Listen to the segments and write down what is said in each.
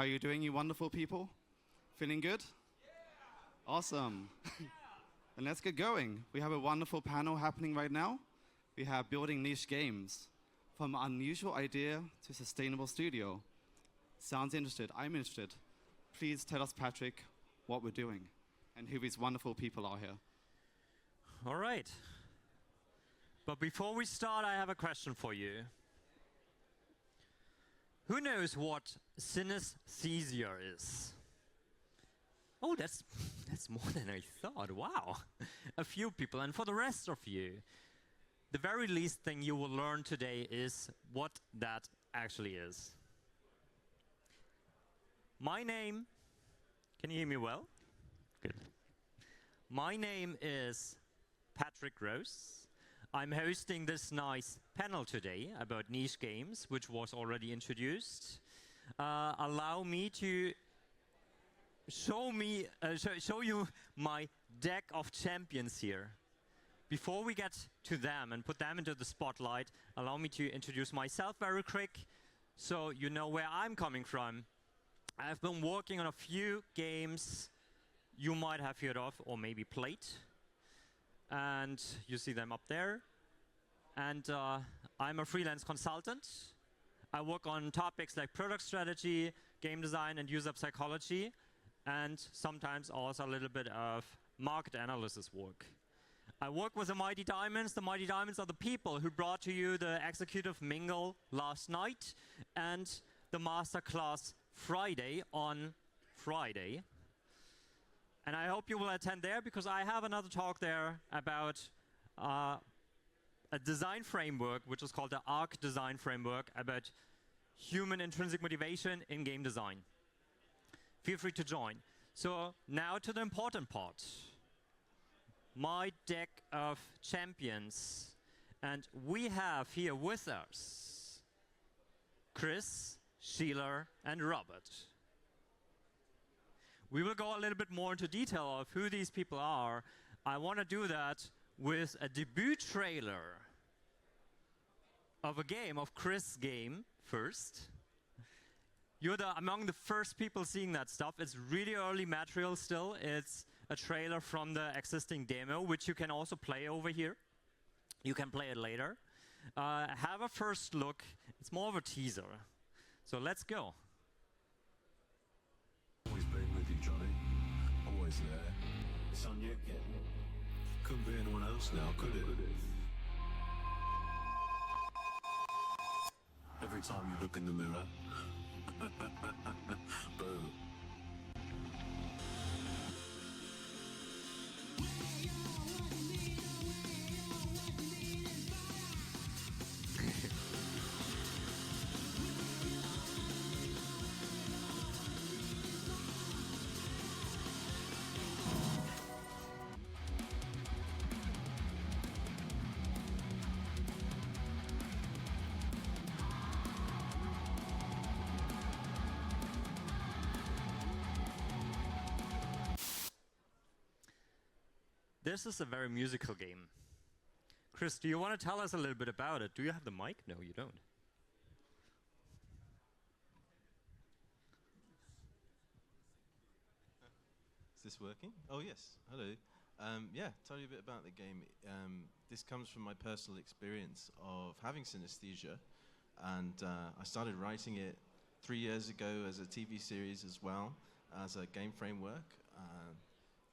How are you doing, you wonderful people? Feeling good? Awesome. Then let's get going. We have a wonderful panel happening right now. We have building niche games, from unusual idea to sustainable studio. Sounds interested. I'm interested. Please tell us, Patrick, what we're doing and who these wonderful people are here. All right. But before we start, I have a question for you. Who knows what synesthesia is? Oh, that's more than I thought. Wow. A few people. And for the rest of you, the very least thing you will learn today is what that actually is. My name, can you hear me well? Good. My name is Patrick Rose. I'm hosting this nice panel today about niche games, which was already introduced. Allow me to show you my deck of champions here. Before we get to them and put them into the spotlight, allow me to introduce myself very quick so you know where I'm coming from. I've been working on a few games you might have heard of or maybe played. And you see them up there. And I'm a freelance consultant. I work on topics like product strategy, game design, and user psychology, and sometimes also a little bit of market analysis work. I work with the Mighty Diamonds. The Mighty Diamonds are the people who brought to you the executive mingle last night and the masterclass Friday on Friday. And I hope you will attend there because I have another talk there about a design framework, which is called the ARC design framework, about human intrinsic motivation in game design. Feel free to join. So now to the important part. My deck of champions. And we have here with us Chris, Shila, and Robert. We will go a little bit more into detail of who these people are. I want to do that with a debut trailer of a game, of Chris' game first. You're among the first people seeing that stuff. It's really early material still. It's a trailer from the existing demo, which you can also play over here. You can play it later. Have a first look. It's more of a teaser. So let's go. Always been with you, Johnny. Always there. It's on you again. Couldn't be anyone else now, could it? Every time you look in the mirror. Boom. This is a very musical game. Chris, do you want to tell us a little bit about it? Do you have the mic? No, you don't. Is this working? Oh, yes. Hello. Yeah, tell you a bit about the game. This comes from my personal experience of having synesthesia. And I started writing it 3 years ago as a TV series as well, as a game framework.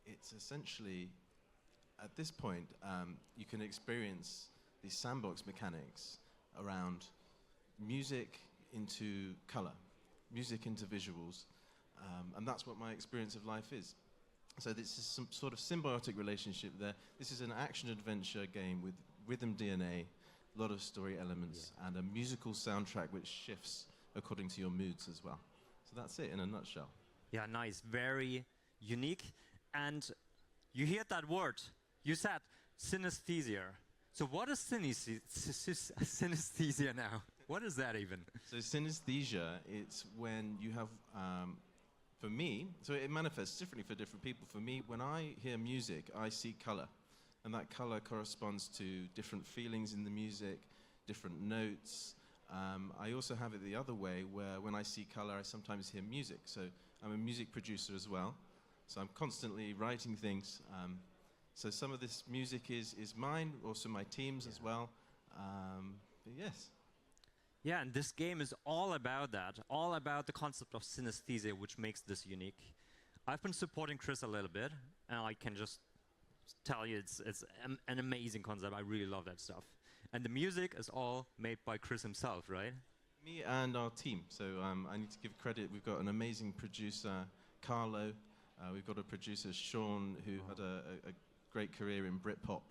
It's essentially, at this point, you can experience these sandbox mechanics around music into color, music into visuals, and that's what my experience of life is. So this is some sort of symbiotic relationship there. This is an action-adventure game with rhythm DNA, a lot of story elements, and a musical soundtrack which shifts according to your moods as well. So that's it in a nutshell. Yeah, nice. Very unique. And you heard that word. You said synesthesia. So what is synesthesia now? What is that even? So synesthesia, it's when you have, for me, so it manifests differently for different people. For me, when I hear music, I see color. And that color corresponds to different feelings in the music, different notes, I also have it the other way, where when I see color, I sometimes hear music. So I'm a music producer as well. So I'm constantly writing things. So some of this music is mine, also my team's as well. But yes. Yeah, and this game is all about that, all about the concept of synesthesia, which makes this unique. I've been supporting Chris a little bit, and I can just tell you it's an amazing concept. I really love that stuff. And the music is all made by Chris himself, right? Me and our team. So I need to give credit. We've got an amazing producer, Carlo. We've got a producer, Sean, who had a great career in Britpop.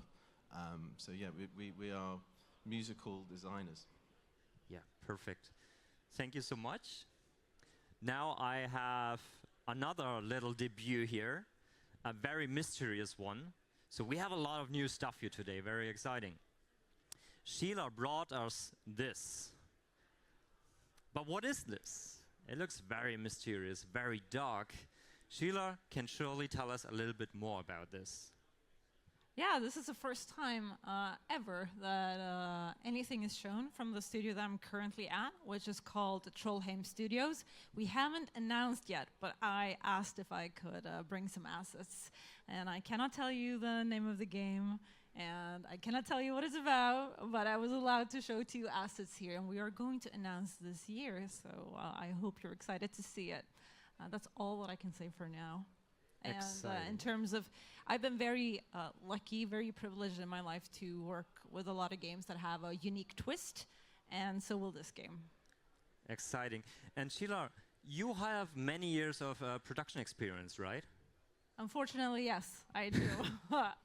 So yeah, we are musical designers. Yeah, perfect. Thank you so much. Now I have another little debut here, a very mysterious one. So we have a lot of new stuff here today, very exciting. Shila brought us this. But what is this? It looks very mysterious, very dark. Shila can surely tell us a little bit more about this. Yeah, this is the first time ever that anything is shown from the studio that I'm currently at, which is called Trollheim Studios. We haven't announced yet, but I asked if I could bring some assets. And I cannot tell you the name of the game, and I cannot tell you what it's about, but I was allowed to show 2 assets here, and we are going to announce this year, so I hope you're excited to see it. That's all that I can say for now. And in terms of, I've been very lucky, very privileged in my life to work with a lot of games that have a unique twist, and so will this game. Exciting. And Shila, you have many years of production experience, right? Unfortunately, yes, I do.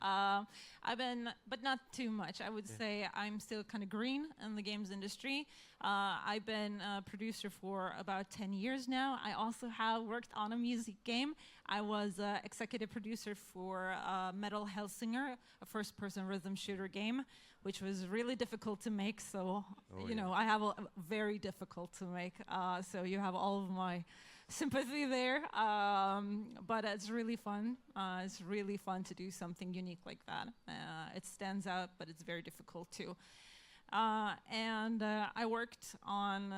I've been, but not too much. I would say I'm still kind of green in the games industry. I've been a producer for about 10 years now. I also have worked on a music game. I was executive producer for Metal Hellsinger, a first-person rhythm shooter game, which was really difficult to make. So, you know, I have a very difficult to make. So you have all of my sympathy there, but it's really fun. It's really fun to do something unique like that. It stands out, but it's very difficult too. And I worked on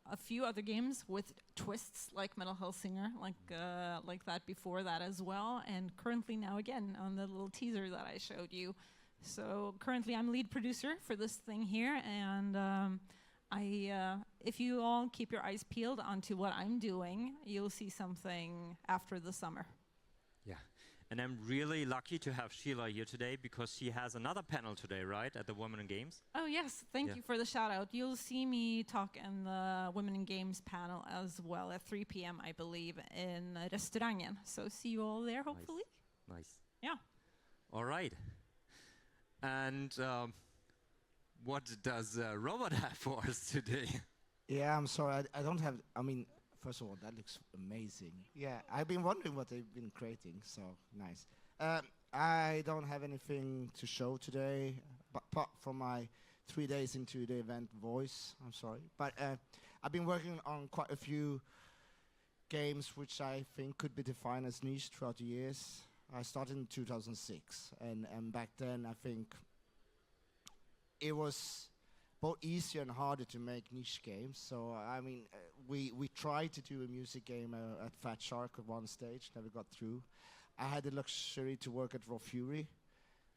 a few other games with twists like Metal Hellsinger, like that before that as well, and currently now again on the little teaser that I showed you. So currently I'm lead producer for this thing here, and if you all keep your eyes peeled onto what I'm doing, you'll see something after the summer. Yeah, and I'm really lucky to have Shila here today because she has another panel today, right, at the Women in Games? Oh yes, thank you for the shout out. You'll see me talk in the Women in Games panel as well at 3 p.m. I believe in Restaurangen. So see you all there hopefully. Nice. Yeah. All right. And what does Robert have for us today? Yeah, I'm sorry, I don't have, I mean, first of all, that looks amazing. Yeah, I've been wondering what they've been creating, so nice. I don't have anything to show today, but apart from my 3 days into the event voice, I'm sorry. But I've been working on quite a few games which I think could be defined as niche throughout the years. I started in 2006, and back then I think it was both easier and harder to make niche games. So I mean, we tried to do a music game at Fat Shark at one stage, never got through. I had the luxury to work at Raw Fury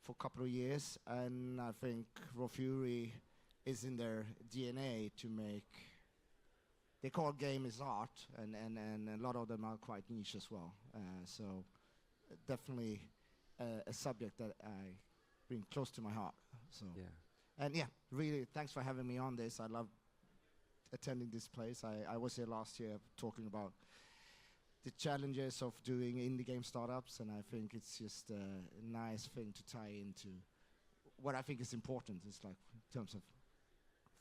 for a couple of years, and I think Raw Fury is in their DNA to make. They call game is art, and a lot of them are quite niche as well. So definitely a subject that I bring close to my heart. So. Yeah. And yeah, really, thanks for having me on this. I love attending this place. I was here last year talking about the challenges of doing indie game startups, and I think it's just a nice thing to tie into what I think is important. It's like in terms of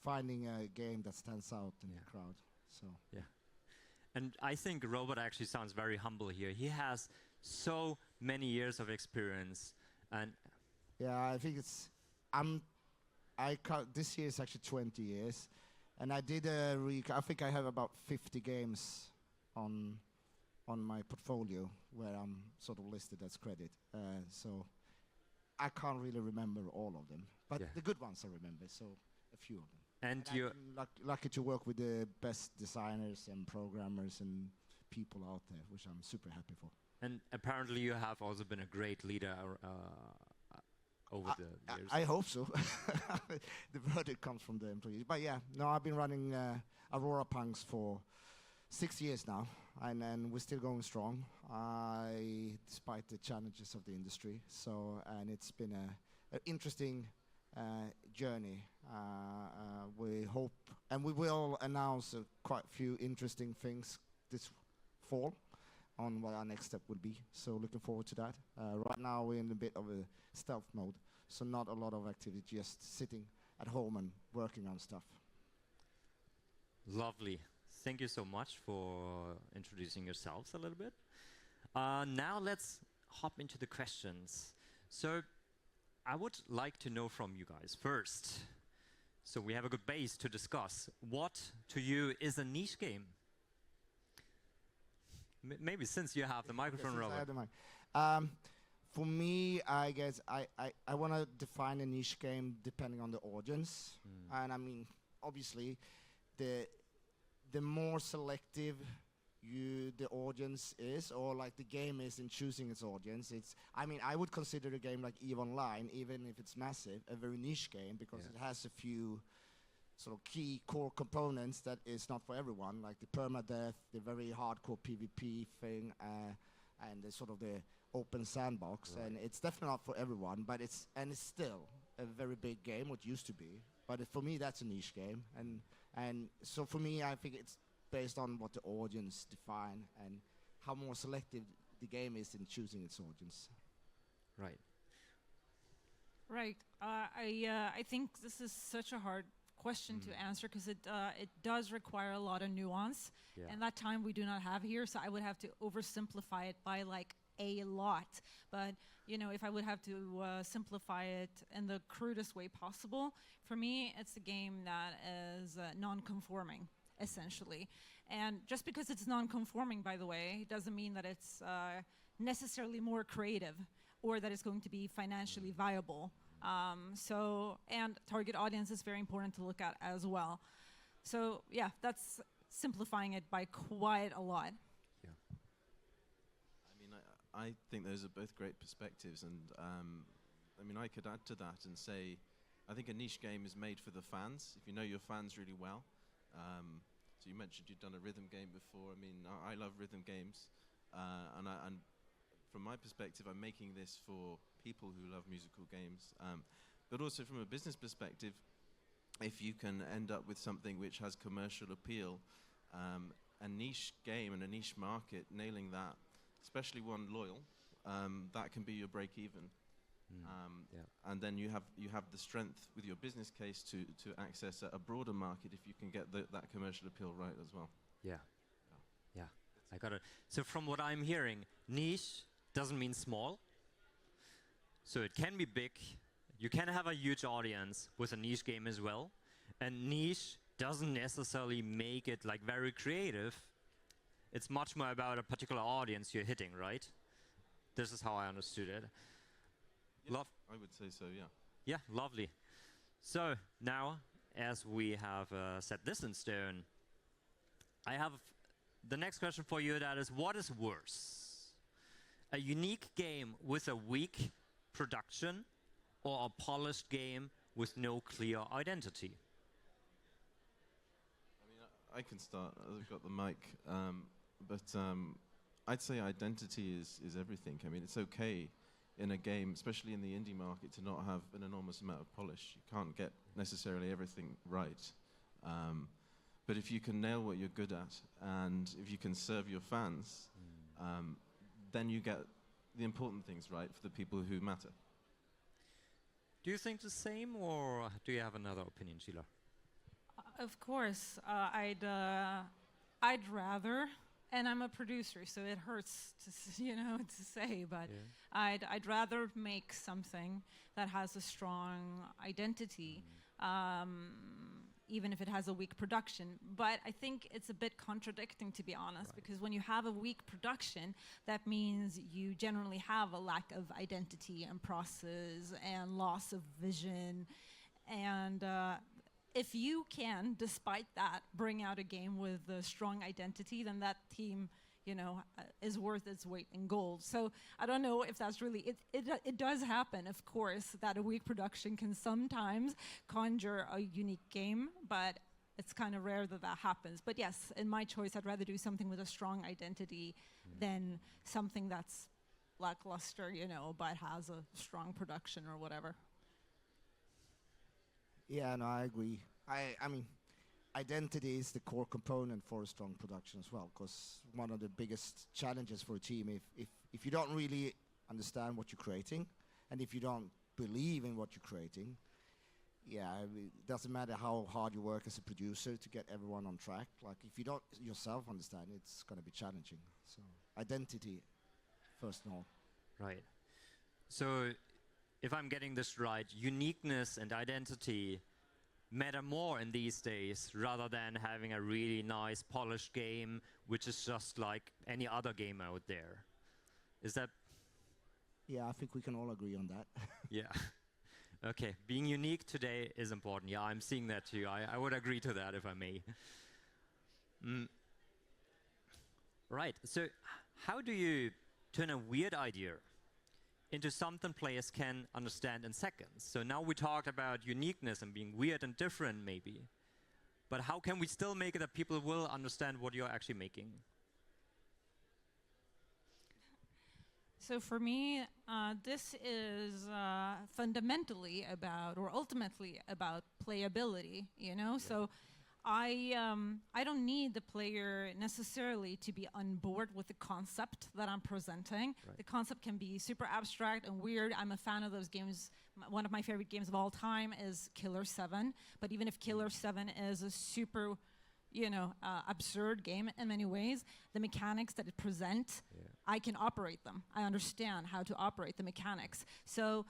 finding a game that stands out in the crowd. So yeah, and I think Robert actually sounds very humble here. He has so many years of experience, and yeah, I think it's this year is actually 20 years, and I did I think I have about 50 games on my portfolio where I'm sort of listed as credit. So I can't really remember all of them, but the good ones I remember. So a few of them. And And you, I'm lucky to work with the best designers and programmers and people out there, which I'm super happy for. and apparently you have also been a great leader over the years. I hope so. The verdict comes from the employees. But yeah, no, I've been running Aurora Punks for 6 years now, and we're still going strong, despite the challenges of the industry. So, and it's been an interesting journey. We hope, and we will announce quite a few interesting things this fall on what our next step will be. So looking forward to that. Right now we're in a bit of a stealth mode, so not a lot of activity, just sitting at home and working on stuff. Lovely. Thank you so much for introducing yourselves a little bit. Now let's hop into the questions. So I would like to know from you guys first, so we have a good base to discuss. What to you is a niche game? Maybe since you have the microphone, Since I Robert. have the mic. For me, I guess I want to define a niche game depending on the audience. And I mean, obviously, the more selective the audience is, or like the game is in choosing its audience, I mean, I would consider a game like EVE Online, even if it's massive, a very niche game because it has a few sort of key core components that is not for everyone, like the permadeath, the very hardcore PvP thing, and the sort of the open sandbox. And it's definitely not for everyone, but it's still a very big game, what used to be. But for me, that's a niche game, and so for me, I think it's based on what the audience define and how more selective the game is in choosing its audience. Right. Right. I think this is such a hard question to answer because it does require a lot of nuance, and that time we do not have here. So I would have to oversimplify it by like a lot. But you know, if I would have to simplify it in the crudest way possible, for me, it's a game that is non-conforming, essentially. And just because it's non-conforming, by the way, doesn't mean that it's necessarily more creative or that it's going to be financially viable. And target audience is very important to look at as well. So yeah, that's simplifying it by quite a lot. Yeah. I mean, I think those are both great perspectives, and I mean, I could add to that and say, I think a niche game is made for the fans. If you know your fans really well. So you mentioned you'd done a rhythm game before. I mean, I love rhythm games, and from my perspective, I'm making this for people who love musical games. But also from a business perspective, if you can end up with something which has commercial appeal, a niche game and a niche market, nailing that, especially one loyal, that can be your break even. And then you have the strength with your business case to access a broader market if you can get that commercial appeal right as well. Yeah. I got it. So from what I'm hearing, niche doesn't mean small. So it can be big. You can have a huge audience with a niche game as well. And niche doesn't necessarily make it like very creative. It's much more about a particular audience you're hitting, right? This is how I understood it. Yeah, I would say so, yeah. Yeah, lovely. So now, as we have set this in stone, I have the next question for you. That is, what is worse? A unique game with a weak production, or a polished game with no clear identity? I mean, I can start. I've got the mic. But I'd say identity is everything. I mean, it's okay in a game, especially in the indie market, to not have an enormous amount of polish. You can't get necessarily everything right. But if you can nail what you're good at, and if you can serve your fans, then you get the important things right for the people who matter. Do you think the same, or do you have another opinion, Shila? Of course, I'd rather, and I'm a producer, so it hurts to to say, but I'd rather make something that has a strong identity, even if it has a weak production. But I think it's a bit contradicting, to be honest, because when you have a weak production, that means you generally have a lack of identity and process and loss of vision, and if you can, despite that, bring out a game with a strong identity, then that team, is worth its weight in gold. So I don't know if that's really, it does happen, of course, that a weak production can sometimes conjure a unique game, but it's kind of rare that that happens. But yes, in my choice, I'd rather do something with a strong identity than something that's lackluster, but has a strong production or whatever. Yeah, no, I agree. I mean, identity is the core component for a strong production as well, because one of the biggest challenges for a team, if you don't really understand what you're creating, and if you don't believe in what you're creating, it doesn't matter how hard you work as a producer to get everyone on track. Like, if you don't yourself understand, it's going to be challenging. So, identity, first and all. Right. So, if I'm getting this right, uniqueness and identity matter more in these days rather than having a really nice polished game which is just like any other game out there. Is that? Yeah, I think we can all agree on that. Yeah. Okay, being unique today is important. Yeah, I'm seeing that too. I would agree to that if I may. Right, so how do you turn a weird idea into something players can understand in seconds? So now we talked about uniqueness and being weird and different maybe, but how can we still make it that people will understand what you're actually making? So for me, this is fundamentally about, or ultimately about, playability. So I don't need the player necessarily to be on board with the concept that I'm presenting. Right. The concept can be super abstract and weird. I'm a fan of those games. One of my favorite games of all time is Killer 7. But even if Killer 7 is a super, absurd game in many ways, the mechanics that it presents, I can operate them. I understand how to operate the mechanics. So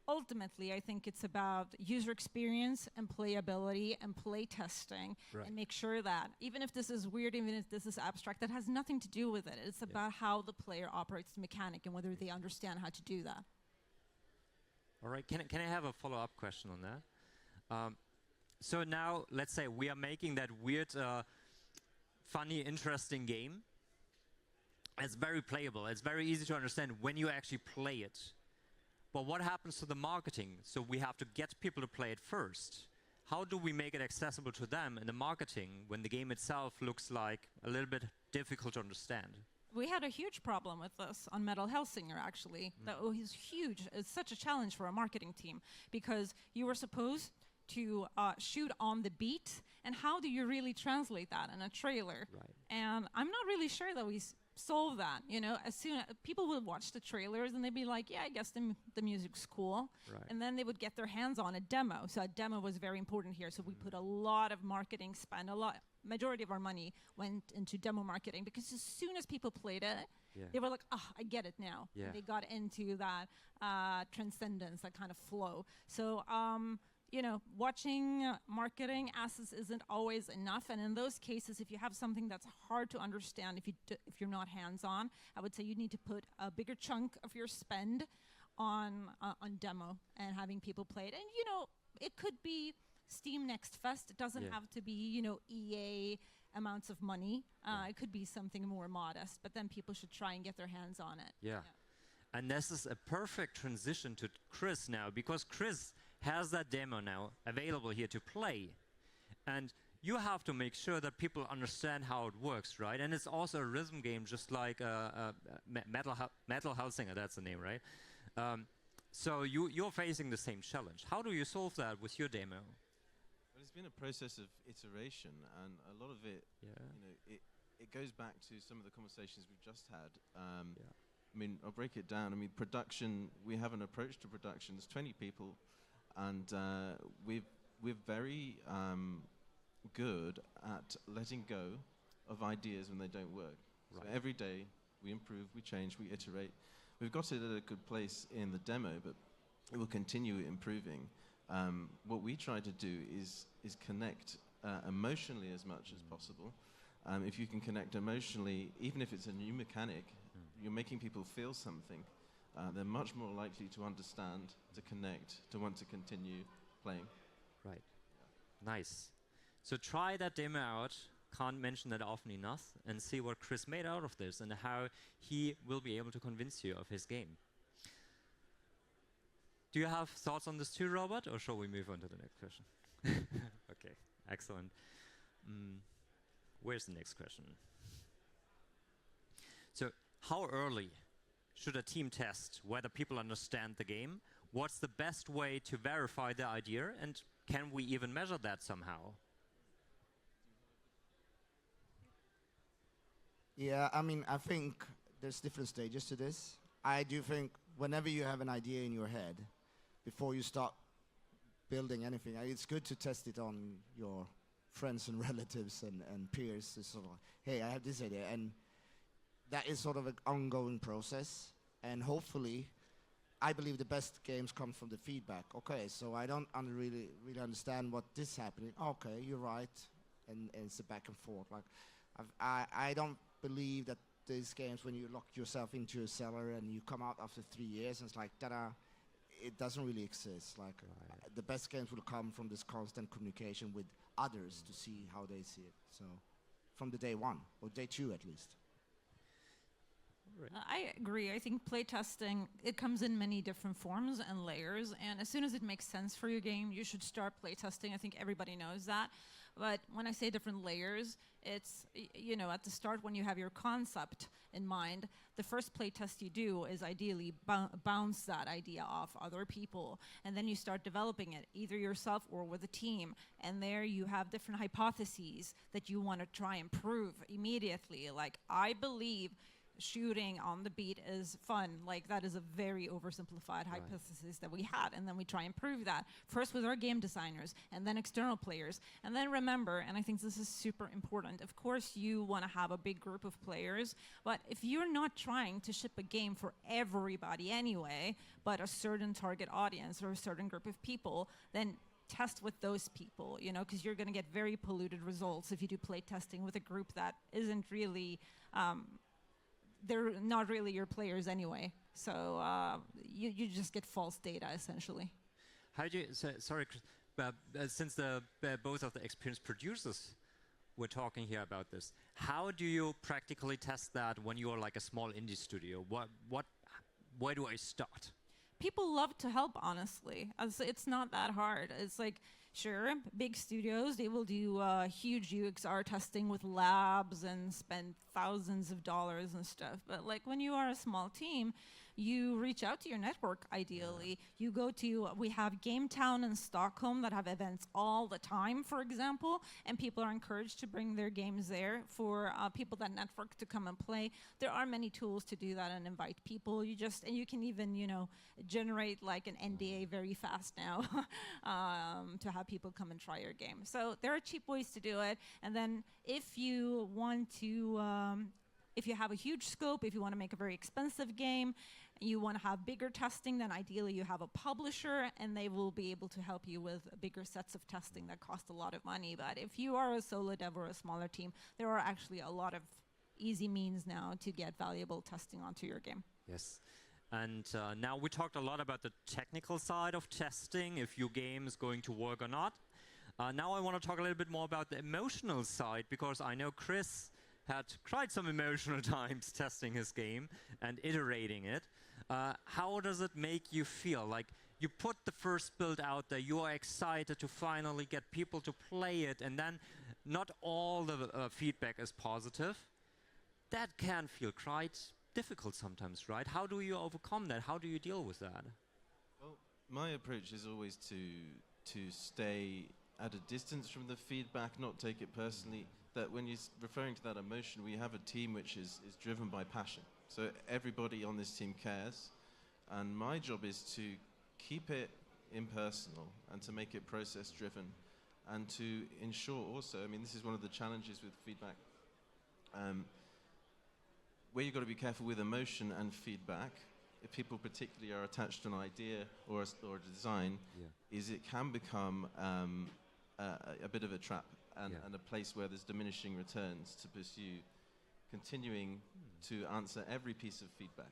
ultimately, I think it's about user experience and playability and play testing, and make sure that even if this is weird, even if this is abstract, that has nothing to do with it. It's about how the player operates the mechanic and whether they understand how to do that. All right, can I have a follow-up question on that? So now, let's say we are making that weird, funny, interesting game. It's very playable. It's very easy to understand when you actually play it. But what happens to the marketing? So we have to get people to play it first. How do we make it accessible to them in the marketing when the game itself looks like a little bit difficult to understand? We had a huge problem with this on Metal Hellsinger, actually. That was huge. It's such a challenge for a marketing team because you were supposed to shoot on the beat, and how do you really translate that in a trailer? Right. And I'm not really sure that we solve that. As soon as people would watch the trailers and they'd be like, yeah, I guess the music's cool. Right. And then they would get their hands on a demo. So a demo was very important here. So we put a lot of marketing spend, majority of our money went into demo marketing, because as soon as people played it, they were like, I get it now. Yeah. And they got into that transcendence, that kind of flow. So watching marketing assets isn't always enough, and in those cases, if you have something that's hard to understand, if you're not hands-on, I would say you need to put a bigger chunk of your spend on demo and having people play it. And it could be Steam Next Fest. It doesn't have to be EA amounts of money. It could be something more modest, but then people should try and get their hands on it. Yeah. And this is a perfect transition to Chris now, because Chris has that demo now available here to play. And you have to make sure that people understand how it works, right? And it's also a rhythm game, just like Metal Hellsinger, that's the name, right? So you're facing the same challenge. How do you solve that with your demo? Well, it's been a process of iteration, and a lot of it, it goes back to some of the conversations we've just had. I mean, I'll break it down. I mean, production, we have an approach to production. There's 20 people. And we're very good at letting go of ideas when they don't work. Right. So every day we improve, we change, we iterate. We've got it at a good place in the demo, but it will continue improving. What we try to do is connect emotionally as much as possible. If you can connect emotionally, even if it's a new mechanic, you're making people feel something. They're much more likely to understand, to connect, to want to continue playing. Right. Nice. So try that demo out. Can't mention that often enough, and see what Chris made out of this and how he will be able to convince you of his game. Do you have thoughts on this too, Robert, or shall we move on to the next question? Okay, excellent. Where's the next question? So, how early should a team test whether people understand the game? What's the best way to verify the idea, and can we even measure that somehow? Yeah, I mean, I think there's different stages to this. I do think whenever you have an idea in your head, before you start building anything, it's good to test it on your friends and relatives and peers. It's sort of like, hey, I have this idea. And that is sort of an ongoing process. And hopefully, I believe the best games come from the feedback. Okay, so I don't really understand what this is happening. Okay, you're right. And it's a back and forth. Like, I don't believe that these games, when you lock yourself into a cellar and you come out after 3 years, and it's like, ta-da, it doesn't really exist. Like, the best games will come from this constant communication with others to see how they see it. So, from the day one, or day two at least. I agree. I think playtesting, it comes in many different forms and layers, and as soon as it makes sense for your game, you should start playtesting. I think everybody knows that. But when I say different layers, it's, you know, at the start when you have your concept in mind, the first playtest you do is ideally bounce that idea off other people, and then you start developing it, either yourself or with a team, and there you have different hypotheses that you want to try and prove immediately. Like, I believe shooting on the beat is fun. Like, that is a very oversimplified hypothesis that we had, and then we try and prove that first with our game designers and then external players. And then remember, and I think this is super important, of course you want to have a big group of players, but if you're not trying to ship a game for everybody anyway, but a certain target audience or a certain group of people, then test with those people, you know, because you're going to get very polluted results if you do play testing with a group that isn't really they're not really your players anyway. So you just get false data, essentially. How do you, sorry, Chris, since both of the experienced producers were talking here about this, how do you practically test that when you're like a small indie studio? Where do I start? People love to help, honestly. It's not that hard. It's like, sure, big studios, they will do huge UXR testing with labs and spend thousands of dollars and stuff. But like when you are a small team, you reach out to your network, ideally. You go to, we have Game Town in Stockholm that have events all the time, for example, and people are encouraged to bring their games there for people that network to come and play. There are many tools to do that and invite people. And you can even, you know, generate like an NDA very fast now to have people come and try your game. So there are cheap ways to do it. And then if you want to, if you have a huge scope, if you want to make a very expensive game, you want to have bigger testing, then ideally you have a publisher and they will be able to help you with bigger sets of testing that cost a lot of money. But if you are a solo dev or a smaller team, there are actually a lot of easy means now to get valuable testing onto your game. Yes. And now we talked a lot about the technical side of testing, if your game is going to work or not. Now I want to talk a little bit more about the emotional side, because I know Chris had cried some emotional times testing his game and iterating it. How does it make you feel? Like, you put the first build out there, you are excited to finally get people to play it, and then not all the feedback is positive. That can feel quite difficult sometimes, right? How do you overcome that? How do you deal with that? Well, my approach is always to stay at a distance from the feedback, not take it personally. That when you're referring to that emotion, we have a team which is driven by passion. So everybody on this team cares, and my job is to keep it impersonal and to make it process driven, and to ensure also, I mean, this is one of the challenges with feedback, where you've got to be careful with emotion and feedback, if people particularly are attached to an idea or a design, is it can become a bit of a trap and a place where there's diminishing returns to pursue continuing to answer every piece of feedback.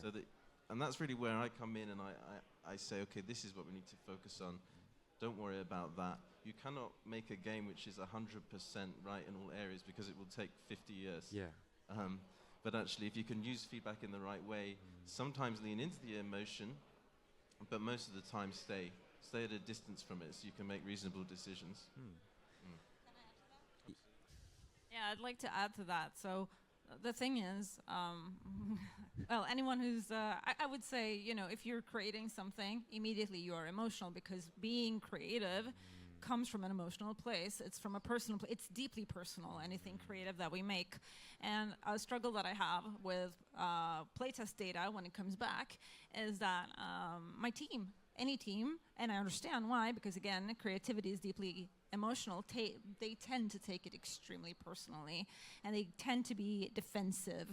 So that, and that's really where I come in, and I say, okay, this is what we need to focus on. Don't worry about that. You cannot make a game which is 100% right in all areas because it will take 50 years. Yeah. But actually, if you can use feedback in the right way, sometimes lean into the emotion, but most of the time stay at a distance from it so you can make reasonable decisions. Yeah, I'd like to add to that. So the thing is, well, anyone who's, I would say, you know, if you're creating something, immediately you are emotional because being creative comes from an emotional place. It's from a personal place. It's deeply personal, anything creative that we make. And a struggle that I have with playtest data when it comes back is that my team, any team, and I understand why, because again, creativity is deeply emotional, they tend to take it extremely personally, and they tend to be defensive,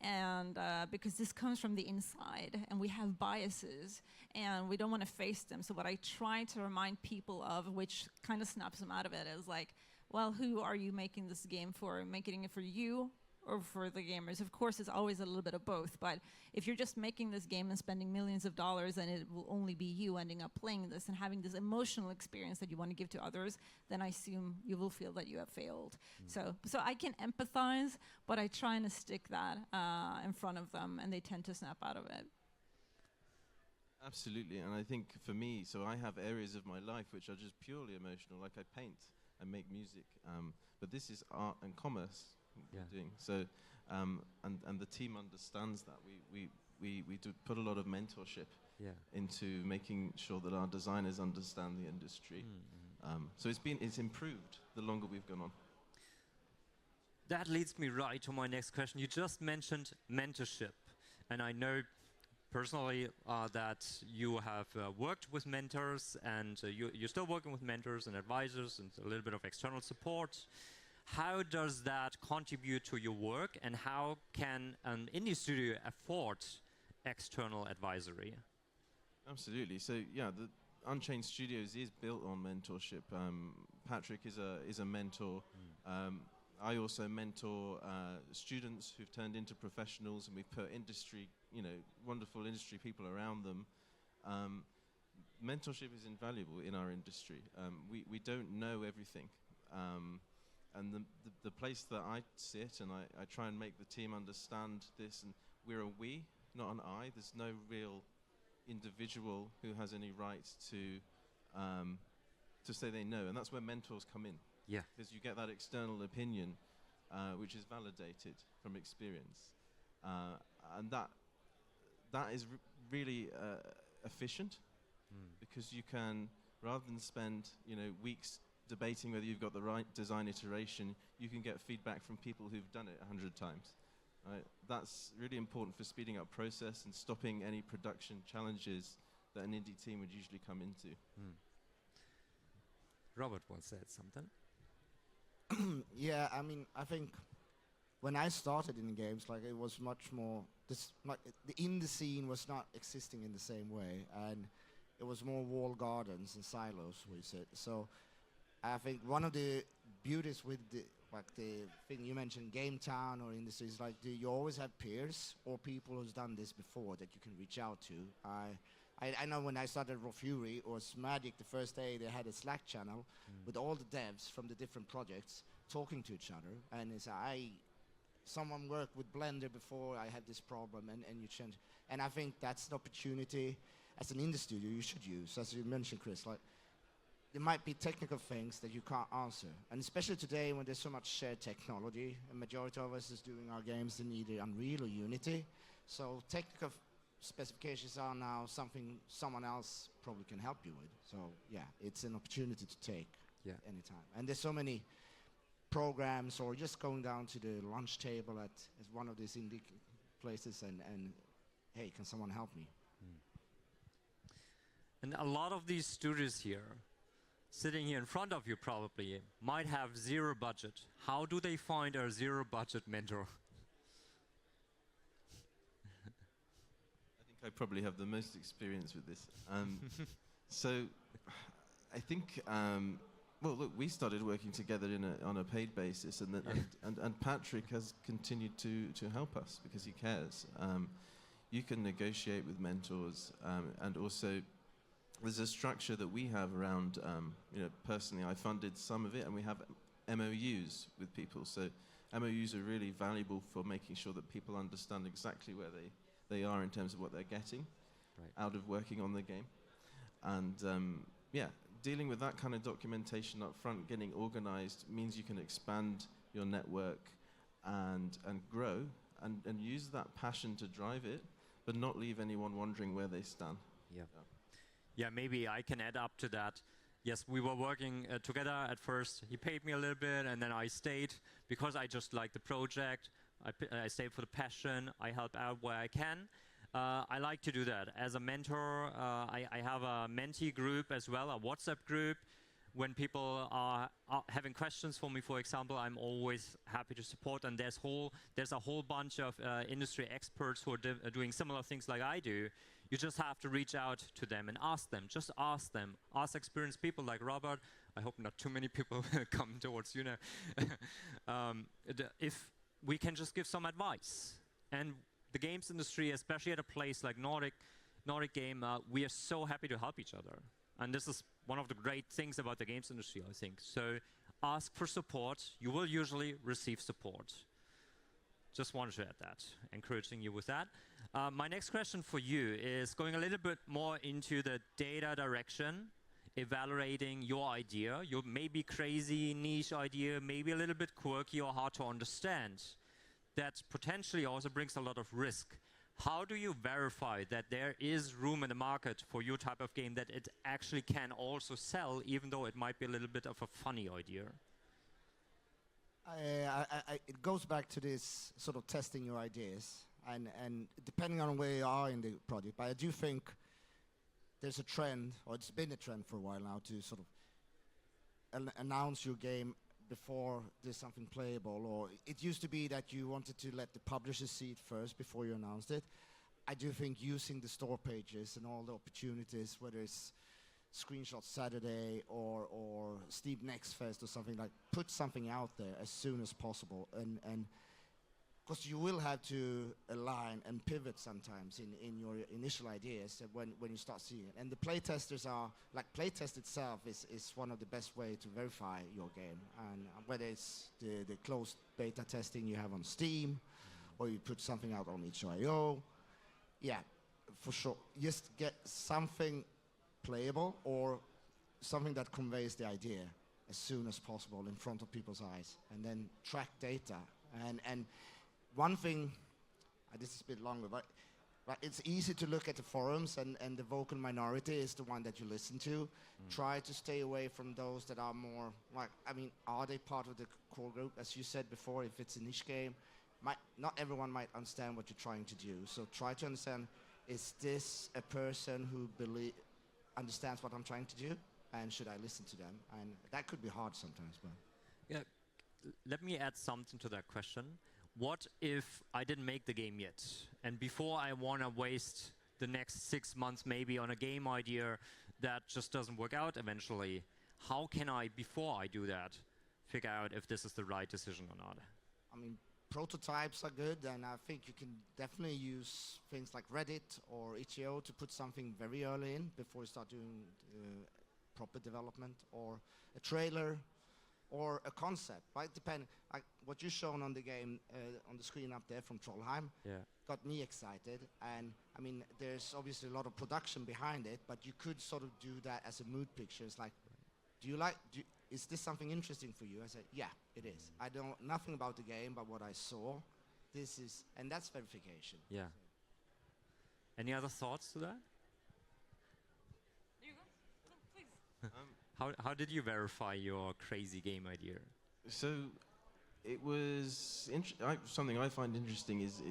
and because this comes from the inside, and we have biases, and we don't want to face them. So what I try to remind people of, which kind of snaps them out of it, is like, well, who are you making this game for? Making it for you or for the gamers? Of course, it's always a little bit of both, but if you're just making this game and spending millions of dollars and it will only be you ending up playing this and having this emotional experience that you want to give to others, then I assume you will feel that you have failed. So I can empathize, but I try to stick that in front of them, and they tend to snap out of it. Absolutely, and I think for me, so I have areas of my life which are just purely emotional, like I paint, I make music, but this is art and commerce we're doing. So, and the team understands that. We do put a lot of mentorship into making sure that our designers understand the industry. So it's improved the longer we've gone on. That leads me right to my next question. You just mentioned mentorship, and I know personally that you have worked with mentors, and you're still working with mentors and advisors and a little bit of external support. How does that contribute to your work, and how can an indie studio afford external advisory? Absolutely. So yeah, the Unchained Studios is built on mentorship. Patrick is a mentor. I also mentor students who've turned into professionals, and we've put industry, wonderful industry people around them. Mentorship is invaluable in our industry. We don't know everything. And the place that I sit, and I try and make the team understand this, and we're a we, not an I. There's no real individual who has any right to say they know, and that's where mentors come in. Yeah. Because you get that external opinion, which is validated from experience, and that is really efficient, because you can, rather than spend weeks debating whether you've got the right design iteration, you can get feedback from people who've done it 100 times. Right? That's really important for speeding up process and stopping any production challenges that an indie team would usually come into. Robert once said something. Yeah, I mean, I think when I started in games, like, it was much more, the indie scene was not existing in the same way, and it was more walled gardens and silos, we said. So I think one of the beauties with the thing you mentioned, Game Town or industry, is like, you always have peers or people who's done this before that you can reach out to. I know when I started Raw Fury or Magic, the first day they had a Slack channel with all the devs from the different projects talking to each other, and it's someone worked with Blender before, I had this problem, and you change. And I think that's an opportunity as an indie studio you should use, as you mentioned, Chris. Like, there might be technical things that you can't answer, and especially today when there's so much shared technology, a majority of us is doing our games in either Unreal or Unity, so technical specifications are now something someone else probably can help you with. So yeah, it's an opportunity to take anytime. And there's so many programs, or just going down to the lunch table at one of these indie places and hey, can someone help me? And a lot of these studios here, sitting here in front of you probably, might have zero budget. How do they find a zero budget mentor? I probably have the most experience with this. So I think, well, look, we started working together on a paid basis, and Patrick has continued to help us because he cares. You can negotiate with mentors, and also there's a structure that we have around, personally I funded some of it, and we have MOUs with people. So MOUs are really valuable for making sure that people understand exactly where they are in terms of what they're getting out of working on the game. And dealing with that kind of documentation up front, getting organized, means you can expand your network and grow and use that passion to drive it, but not leave anyone wondering where they stand. Yeah, maybe I can add up to that. Yes, we were working together at first. He paid me a little bit, and then I stayed because I just liked the project. I stayed for the passion. I help out where I can. I like to do that. As a mentor, I have a mentee group as well, a WhatsApp group. When people are having questions for me, for example, I'm always happy to support. And there's a whole bunch of industry experts who are doing similar things like I do. You just have to reach out to them and ask them. Just ask them. Ask experienced people like Robert. I hope not too many people come towards you now. If we can just give some advice. And the games industry, especially at a place like Nordic Game, we are so happy to help each other. And this is one of the great things about the games industry, I think. So ask for support. You will usually receive support. Just wanted to add that, encouraging you with that. My next question for you is going a little bit more into the data direction, evaluating your idea, your maybe crazy niche idea, maybe a little bit quirky or hard to understand. That potentially also brings a lot of risk. How do you verify that there is room in the market for your type of game, that it actually can also sell, even though it might be a little bit of a funny idea? It goes back to this sort of testing your ideas, and depending on where you are in the project. But I do think there's a trend, or it's been a trend for a while now, to sort of announce your game before there's something playable. Or it used to be that you wanted to let the publisher see it first before you announced it. I do think using the store pages and all the opportunities, whether it's Screenshot Saturday or Steam Next Fest or something, like put something out there as soon as possible, and because you will have to align and pivot sometimes in your initial ideas when you start seeing it. And the playtesters are, like, playtest itself is one of the best way to verify your game. And whether it's the closed beta testing you have on Steam, or you put something out on itch.io, yeah, for sure. Just get something playable or something that conveys the idea as soon as possible in front of people's eyes, and then track data. And one thing, this is a bit longer, but it's easy to look at the forums, and the vocal minority is the one that you listen to. Try to stay away from those that are more, like, I mean, are they part of the core group? As you said before, if it's a niche game, not everyone might understand what you're trying to do. So try to understand, is this a person who understands what I'm trying to do, and should I listen to them? And that could be hard sometimes, but yeah, let me add something to that question. What if I didn't make the game yet, and before I want to waste the next 6 months maybe on a game idea that just doesn't work out eventually? How can I, before I do that, figure out if this is the right decision or not? I mean, prototypes are good, and I think you can definitely use things like Reddit or itch.io to put something very early in before you start doing proper development, or a trailer or a concept, right? Depending, like what you've shown on the game, on the screen up there from Trollheim, got me excited. And I mean, there's obviously a lot of production behind it, but you could sort of do that as a mood picture. It's like, is this something interesting for you? I said, yeah, it is. I don't nothing about the game, but what I saw, this is, and that's verification. Yeah. Any other thoughts to that? There you go. Please. How did you verify your crazy game idea? So it was something I find interesting is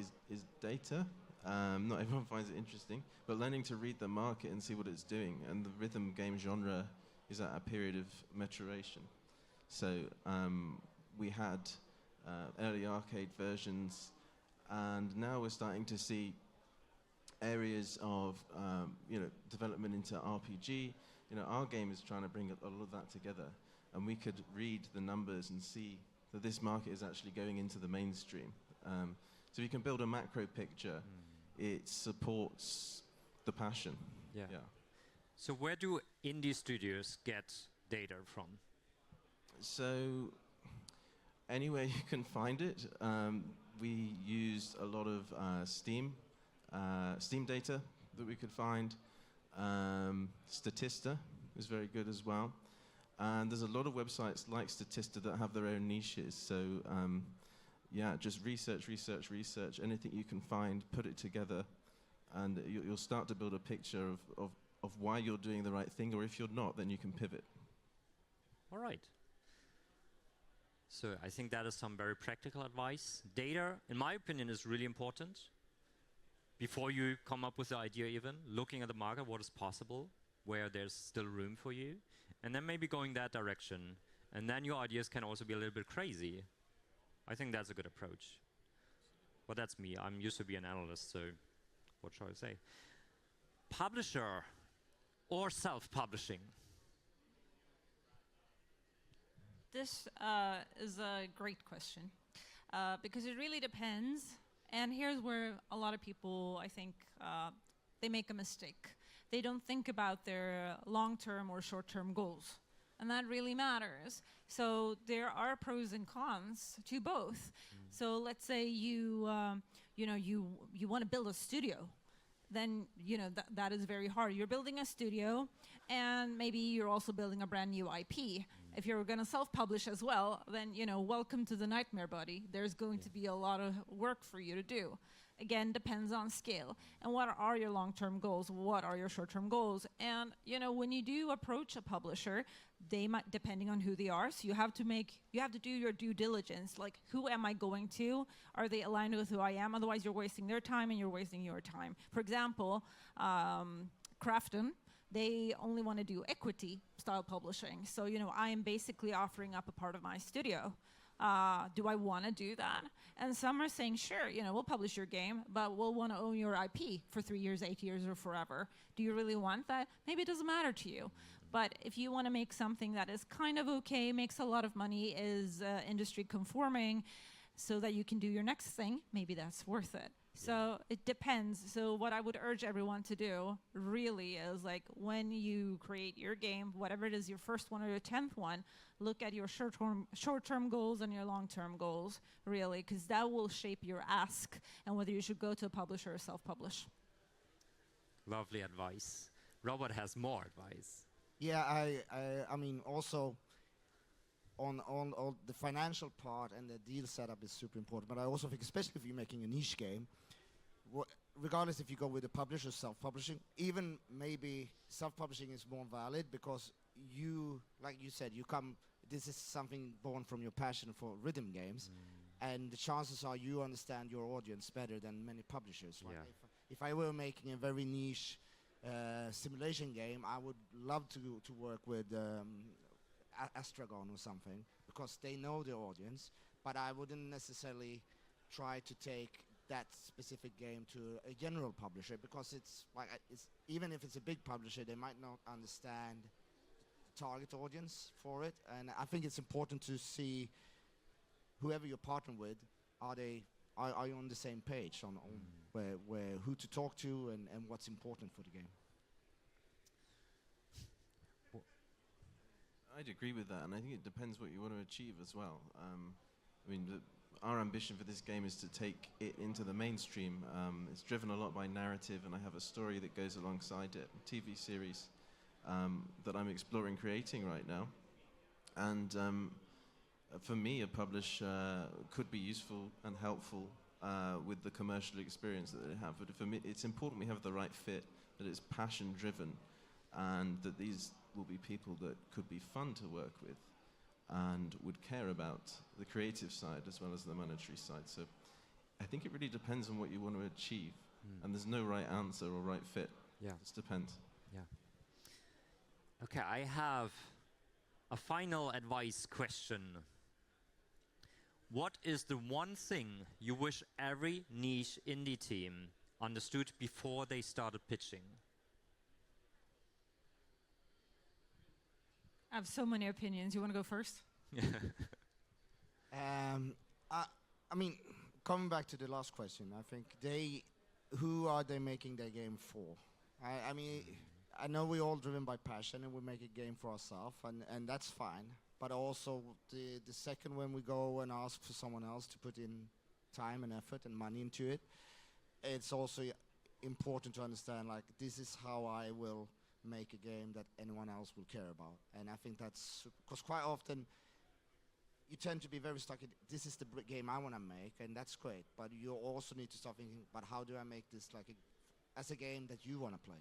data. Not everyone finds it interesting, but learning to read the market and see what it's doing. And the rhythm game genre is at a period of maturation. So we had early arcade versions, and now we're starting to see areas of development into RPG. Our game is trying to bring all of that together, and we could read the numbers and see that this market is actually going into the mainstream. So you can build a macro picture. It supports the passion. Yeah. So where do indie studios get data from? So anywhere you can find it. We used a lot of Steam data that we could find. Statista is very good as well. And there's a lot of websites like Statista that have their own niches. So yeah, just research, anything you can find, put it together, and you'll start to build a picture of why you're doing the right thing, or if you're not, then you can pivot. All right. So I think that is some very practical advice. Data, in my opinion, is really important. Before you come up with the idea even, looking at the market, what is possible, where there's still room for you, and then maybe going that direction. And then your ideas can also be a little bit crazy. I think that's a good approach. But that's me. I'm used to be an analyst, so what shall I say? Publisher or self-publishing? This is a great question because it really depends. And here's where a lot of people, I think, they make a mistake. They don't think about their long-term or short-term goals. And that really matters. So there are pros and cons to both. So let's say you want to build a studio. Then that is very hard. You're building a studio, and maybe you're also building a brand new IP. If you're going to self-publish as well, then welcome to the nightmare, buddy. There's going to be a lot of work for you to do. Again, depends on scale. And what are your long-term goals? What are your short-term goals? And when you do approach a publisher, they might, depending on who they are, so you have to do your due diligence. Like, who am I going to? Are they aligned with who I am? Otherwise, you're wasting their time and you're wasting your time. For example, Crafton, they only want to do equity style publishing. So, I am basically offering up a part of my studio. Do I want to do that? And some are saying, sure, we'll publish your game, but we'll want to own your IP for 3 years, 8 years, or forever. Do you really want that? Maybe it doesn't matter to you. But if you want to make something that is kind of okay, makes a lot of money, is industry conforming, so that you can do your next thing, maybe that's worth it. So it depends. So what I would urge everyone to do really is, like, when you create your game, whatever it is, your first one or your 10th one, look at your short-term goals and your long-term goals, really, because that will shape your ask and whether you should go to a publisher or self-publish. Lovely advice. Robert has more advice. Yeah, I mean, also on the financial part and the deal setup is super important. But I also think, especially if you're making a niche game, regardless if you go with a publisher or self-publishing, even maybe self-publishing is more valid because you, like you said, this is something born from your passion for rhythm games, and the chances are you understand your audience better than many publishers. Like if I were making a very niche simulation game, I would love to work with Astragon or something because they know the audience, but I wouldn't necessarily try to take that specific game to a general publisher because it's like even if it's a big publisher, they might not understand the target audience for it. And I think it's important to see whoever you partner with, are you on the same page on where who to talk to and what's important for the game. I'd agree with that, and I think it depends what you want to achieve as well. I mean, our ambition for this game is to take it into the mainstream. It's driven a lot by narrative, and I have a story that goes alongside it, a TV series that I'm exploring creating right now. And for me, a publisher could be useful and helpful with the commercial experience that they have. But for me, it's important we have the right fit, that it's passion-driven, and that these will be people that could be fun to work with and would care about the creative side as well as the monetary side. So I think it really depends on what you want to achieve. And there's no right answer or right fit. Yeah. It just depends. Yeah. Okay, I have a final advice question. What is the one thing you wish every niche indie team understood before they started pitching? I have so many opinions. You want to go first? I mean, coming back to the last question, I think who are they making their game for? I mean, I know we're all driven by passion and we make a game for ourselves, and that's fine. But also the second when we go and ask for someone else to put in time and effort and money into it, it's also important to understand, like, this is how I will make a game that anyone else will care about. And I think that's because quite often you tend to be very stuck in, this is the game I want to make, and that's great, but you also need to start thinking, but how do I make this like as a game that you want to play?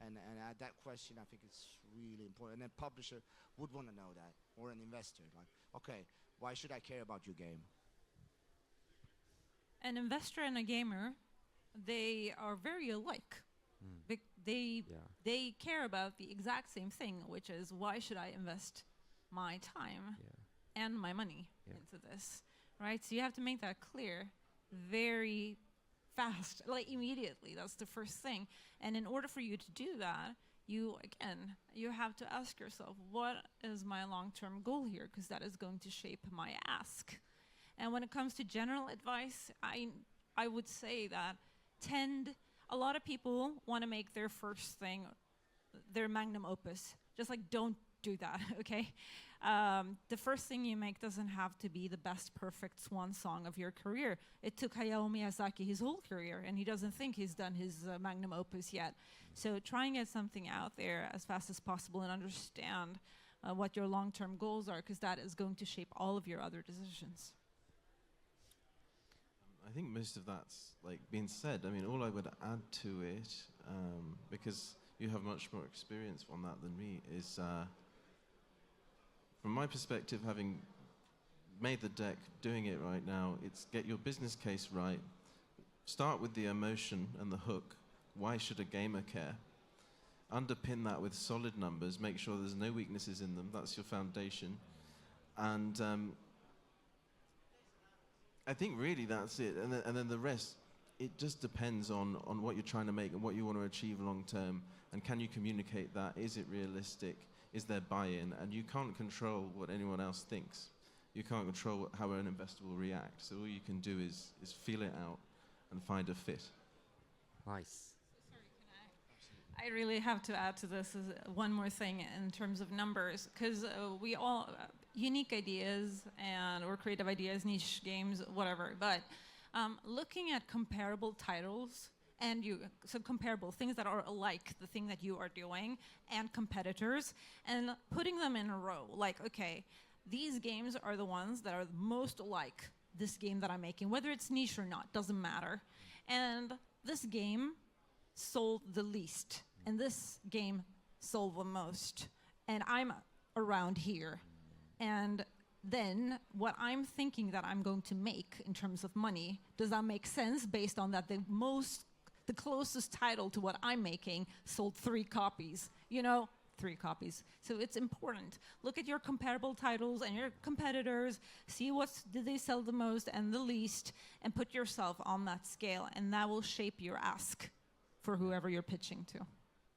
And that question, I think, is really important. And a publisher would want to know that, or an investor, like, okay, why should I care about your game? An investor and a gamer, they are very alike. They care about the exact same thing, which is, why should I invest my time and my money into this, right? So you have to make that clear very fast, like immediately. That's the first thing. And in order for you to do that, you have to ask yourself, what is my long-term goal here? Because that is going to shape my ask. And when it comes to general advice, I would say that a lot of people want to make their first thing their magnum opus. Just like, don't do that, okay? The first thing you make doesn't have to be the best perfect swan song of your career. It took Hayao Miyazaki his whole career, and he doesn't think he's done his magnum opus yet. So try and get something out there as fast as possible and understand what your long-term goals are, because that is going to shape all of your other decisions. I think most of that's like being said. I mean, all I would add to it, because you have much more experience on that than me, is from my perspective, having made the deck, doing it right now, it's get your business case right. Start with the emotion and the hook. Why should a gamer care? Underpin that with solid numbers. Make sure there's no weaknesses in them. That's your foundation. And I think really that's it. And then the rest, it just depends on what you're trying to make and what you want to achieve long term. And can you communicate that? Is it realistic? Is there buy-in? And you can't control what anyone else thinks. You can't control how an investor will react. So all you can do is feel it out and find a fit. Nice. I really have to add to this one more thing in terms of numbers, because we all unique ideas or creative ideas, niche games, whatever. But looking at comparable titles and so comparable things that are alike the thing that you are doing and competitors, and putting them in a row. Like, okay, these games are the ones that are most like this game that I'm making, whether it's niche or not, doesn't matter. And this game sold the least, and this game sold the most, and I'm around here. And then what I'm thinking that I'm going to make in terms of money, does that make sense based on that the closest title to what I'm making sold 3 copies, 3 copies. So it's important. Look at your comparable titles and your competitors, see did they sell the most and the least, and put yourself on that scale, and that will shape your ask for whoever you're pitching to.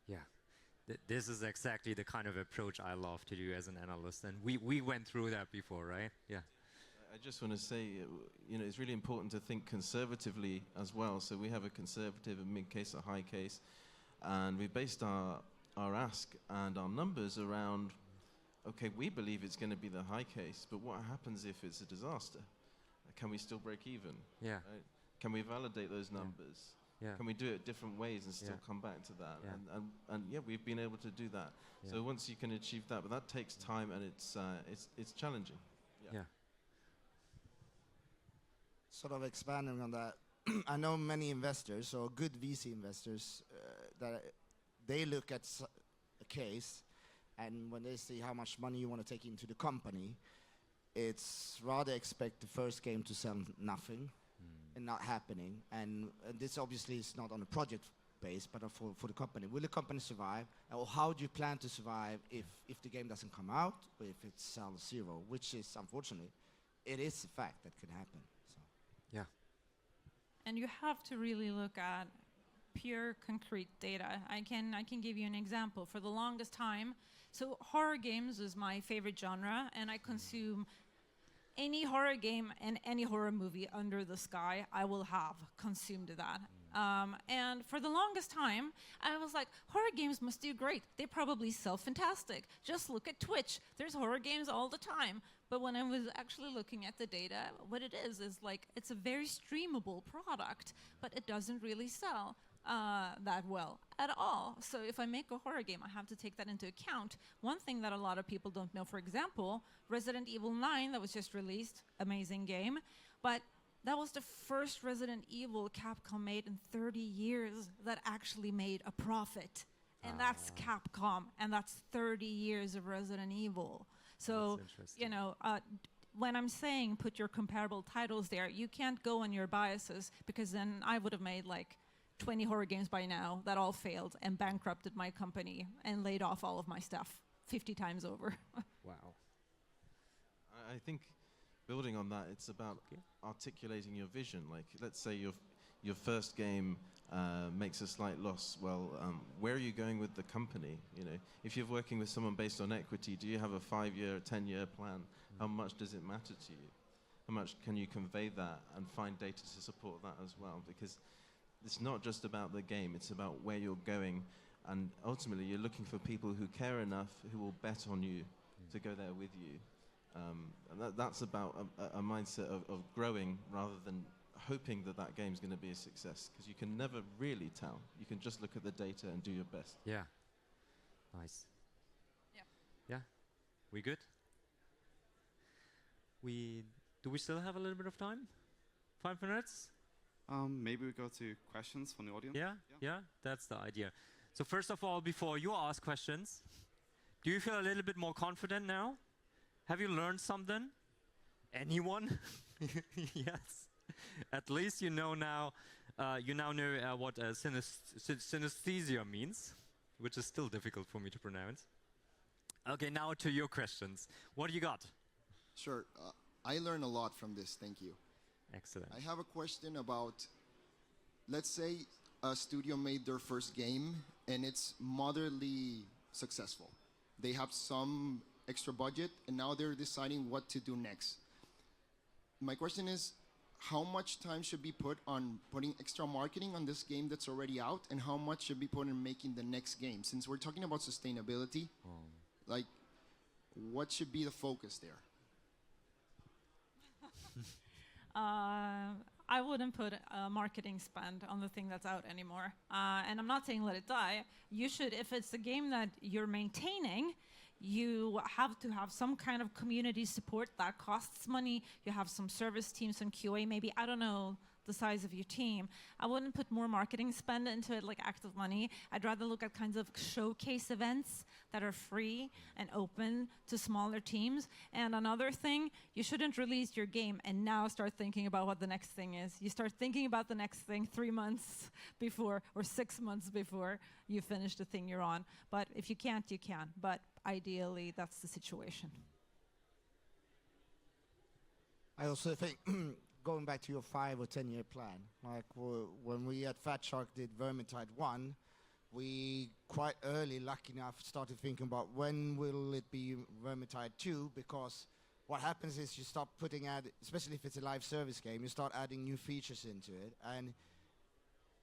Yeah. This is exactly the kind of approach I love to do as an analyst, and we went through that before, right? Yeah. I just want to say, it's really important to think conservatively as well. So we have a conservative, a mid case, a high case, and we based our ask and our numbers around, okay, we believe it's going to be the high case, but what happens if it's a disaster? Can we still break even? Yeah. Right? Can we validate those numbers? Yeah. Can we do it different ways and still come back to that? Yeah. And we've been able to do that. Yeah. So once you can achieve that, but that takes time and it's challenging. Yeah. Sort of expanding on that, I know many investors, or good VC investors, that they look at a case, and when they see how much money you want to take into the company, it's rather expect the first game to sell nothing and not happening. And this obviously is not on a project base, but for the company. Will the company survive? Or how do you plan to survive if the game doesn't come out, or if it sells 0, which is, unfortunately, it is a fact that could happen. So. Yeah. And you have to really look at pure concrete data. I can give you an example. For the longest time, so horror games is my favorite genre, and I consume any horror game and any horror movie under the sky. I will have consumed that. And for the longest time, I was like, horror games must do great. They probably sell fantastic. Just look at Twitch. There's horror games all the time. But when I was actually looking at the data, what it is like it's a very streamable product, but it doesn't really sell that well at all. So if I make a horror game, I have to take that into account. One thing that a lot of people don't know, for example, Resident Evil 9 that was just released, amazing game, but that was the first Resident Evil Capcom made in 30 years that actually made a profit. And that's Capcom, and that's 30 years of Resident Evil. So, you know, when I'm saying put your comparable titles there, you can't go on your biases, because then I would have made like 20 horror games by now that all failed and bankrupted my company and laid off all of my staff 50 times over. Wow. I think building on that, it's about articulating your vision. Like, let's say your first game makes a slight loss. Well, where are you going with the company? You know, if you're working with someone based on equity, do you have a 5-year, 10-year plan? How much does it matter to you? How much can you convey that and find data to support that as well? Because it's not just about the game, it's about where you're going. And ultimately, you're looking for people who care enough, who will bet on you to go there with you. And that's about a mindset of growing rather than hoping that that game's going to be a success, because you can never really tell. You can just look at the data and do your best. Yeah. Nice. Yeah. Yeah. We good? Do we still have a little bit of time? 5 minutes? Maybe we go to questions from the audience. Yeah, that's the idea. So first of all, before you ask questions, do you feel a little bit more confident now? Have you learned something? Anyone? Yes. At least you know now. You now know what synesthesia means, which is still difficult for me to pronounce. Okay, now to your questions. What do you got? Sure. I learned a lot from this. Thank you. Excellent. I have a question about, let's say a studio made their first game and it's moderately successful. They have some extra budget and now they're deciding what to do next. My question is, how much time should be put on putting extra marketing on this game that's already out, and how much should be put in making the next game? Since we're talking about sustainability, like, what should be the focus there? I wouldn't put marketing spend on the thing that's out anymore. And I'm not saying let it die. You should, if it's a game that you're maintaining, you have to have some kind of community support that costs money. You have some service teams, some QA maybe. I don't know the size of your team. I wouldn't put more marketing spend into it, like active money. I'd rather look at kinds of showcase events that are free and open to smaller teams. And another thing, you shouldn't release your game and now start thinking about what the next thing is. You start thinking about the next thing 3 months before or 6 months before you finish the thing you're on. But if you can't, you can. But ideally, that's the situation. I also think, going back to your 5 or 10 year plan, like when we at Fat Shark did Vermintide 1, we quite early, lucky enough, started thinking about when will it be Vermintide 2, because what happens is you start putting especially if it's a live service game, you start adding new features into it, and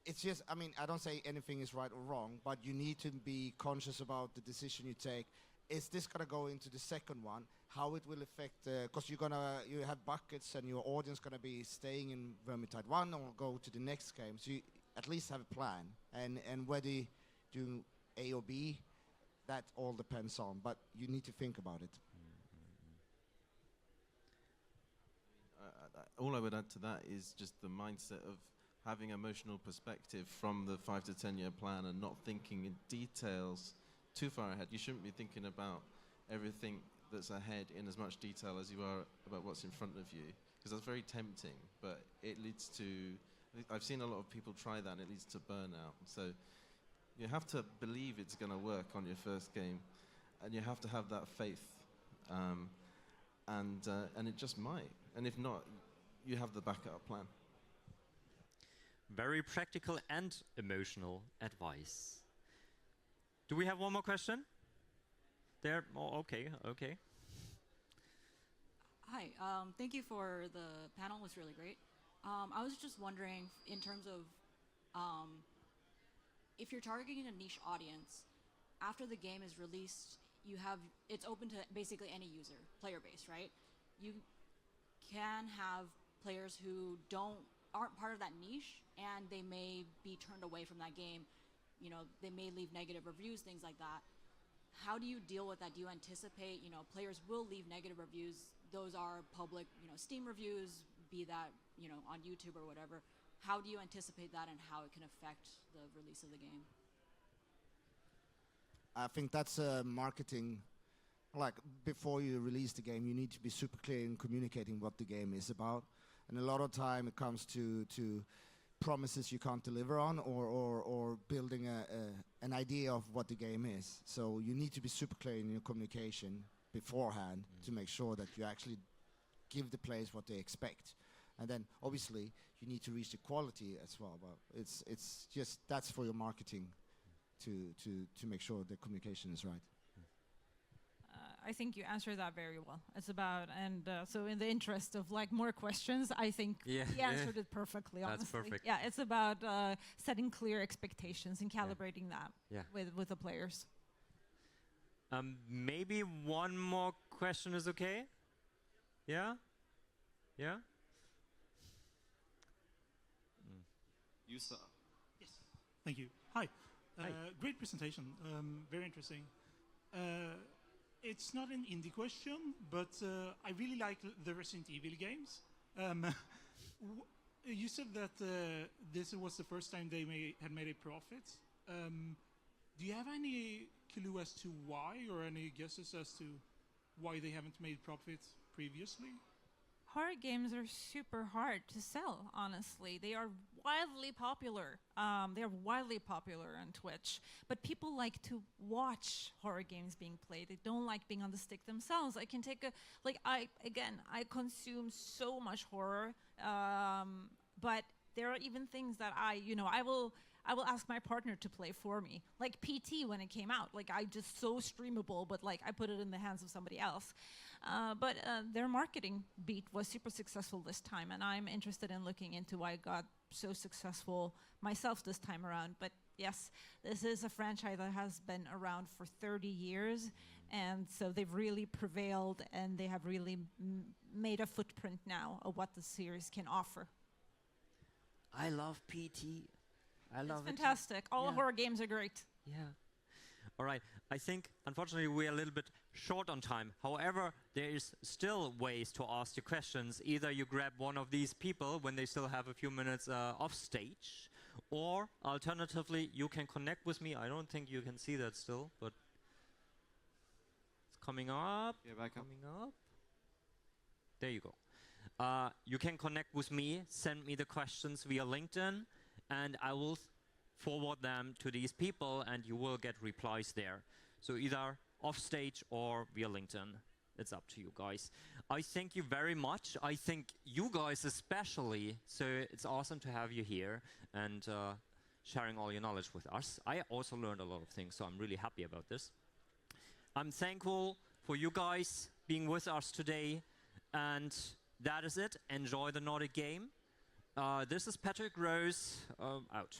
it's just, I mean, I don't say anything is right or wrong, but you need to be conscious about the decision you take. Is this gonna go into the second one? How it will affect, because you have buckets and your audience gonna be staying in Vermintide 1 or go to the next game. So you at least have a plan, and whether you do A or B, that all depends on, but you need to think about it. All I would add to that is just the mindset of having emotional perspective from the 5 to 10 year plan and not thinking in details too far ahead. You shouldn't be thinking about everything that's ahead in as much detail as you are about what's in front of you, because that's very tempting, but it leads to, I've seen a lot of people try that and it leads to burnout. So you have to believe it's going to work on your first game, and you have to have that faith, and it just might. And if not, you have the backup plan. Very practical and emotional advice. Do we have one more question? There. Oh, okay. Hi. Thank you for the panel. It was really great. I was just wondering, in terms of If you're targeting a niche audience, after the game is released, it's open to basically any user, player base, right? You can have players who aren't part of that niche, and they may be turned away from that game. You know, they may leave negative reviews, things like that. How do you deal with that? Do you anticipate, players will leave negative reviews? Those are public, Steam reviews, be that, on YouTube or whatever. How do you anticipate that and how it can affect the release of the game? I think that's marketing. Like, before you release the game, you need to be super clear in communicating what the game is about. And a lot of time it comes to promises you can't deliver on, or building an idea of what the game is. So you need to be super clear in your communication beforehand to make sure that you actually give the players what they expect. And then obviously you need to reach the quality as well. But it's just, that's for your marketing to make sure the communication is right. I think you answered that very well. It's about, and so in the interest of like more questions, I think he answered it perfectly, honestly. That's perfect. Yeah, it's about setting clear expectations and calibrating that with the players. Maybe one more question is okay? Yeah? Yeah? You, sir. Yes. Thank you. Hi. Hi. Great presentation. Very interesting. It's not an indie question, but I really like the Resident Evil games. You said that this was the first time they had made a profit. Do you have any clue as to why, or any guesses as to why they haven't made profit previously? Horror games are super hard to sell, honestly. They are wildly popular. They are wildly popular on Twitch. But people like to watch horror games being played. They don't like being on the stick themselves. I can take I consume so much horror. But there are even things that I will ask my partner to play for me. Like PT when it came out. Like, I just so streamable, but like I put it in the hands of somebody else. But their marketing beat was super successful this time, and I'm interested in looking into why it got so successful myself this time around. But yes, this is a franchise that has been around for 30 years, and so they've really prevailed, and they have really made a footprint now of what the series can offer. I love PT. I love it. It's fantastic. All horror games are great. Yeah. All right. I think, unfortunately, we're a little bit short on time. However, there is still ways to ask your questions. Either you grab one of these people when they still have a few minutes off stage, or alternatively, you can connect with me. I don't think you can see that still, but it's coming up. Yeah, back up. Coming up. There you go. You can connect with me, send me the questions via LinkedIn, and I will forward them to these people, and you will get replies there. So either off stage or via LinkedIn. It's up to you guys. I thank you very much. I think you guys especially, so it's awesome to have you here and sharing all your knowledge with us. I also learned a lot of things, so I'm really happy about this. I'm thankful for you guys being with us today, and that is it. Enjoy the Nordic game. This is Patrick Rose, out.